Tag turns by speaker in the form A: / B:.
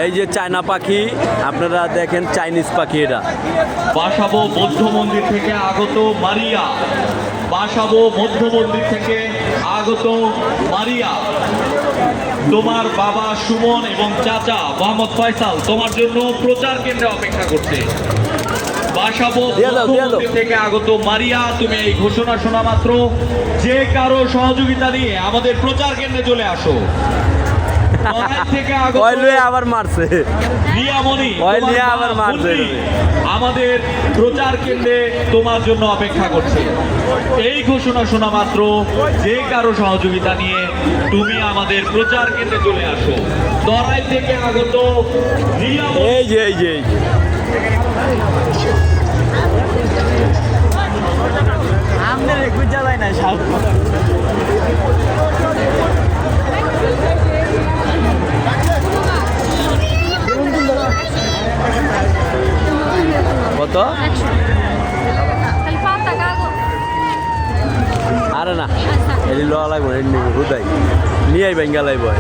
A: এই যে চায়না পাখি, আপনারা দেখেন চাইনিজ পাখি এটা।
B: বাসাবো বৌদ্ধ মন্দির থেকে আগত মারিয়া, বাসাবো বৌদ্ধ মন্দির থেকে আগত মারিয়া, তোমার বাবা সুমন এবং চাচা মোহাম্মদ ফয়সাল তোমার জন্য প্রচার কেন্দ্রে অপেক্ষা করছে। বাসাবো বৌদ্ধ মন্দির থেকে আগত মারিয়া, তুমি এই ঘোষণা শোনা মাত্র যে কারো সহযোগিতা নিয়ে আমাদের প্রচার কেন্দ্রে চলে আসো। থেকে আগত
A: আবার মারছে
B: রিয়ামণি,
A: আবার মারছে,
B: আমাদের প্রচার কেন্দ্রে তোমার জন্য অপেক্ষা করছে। এই ঘোষণা শোনা মাত্র যে কারো সহযোগিতা নিয়ে তুমি আমাদের প্রচার কেন্দ্রে চলে আসো। তরাই থেকে আগত রিয়ামণি,
A: এই যে এই যে আমাদের গুজা যায় না সব। কত? আরে না, এলি লওয়া লাগবে, হুদাই নিয়ে আইবেন গেলাই বয়।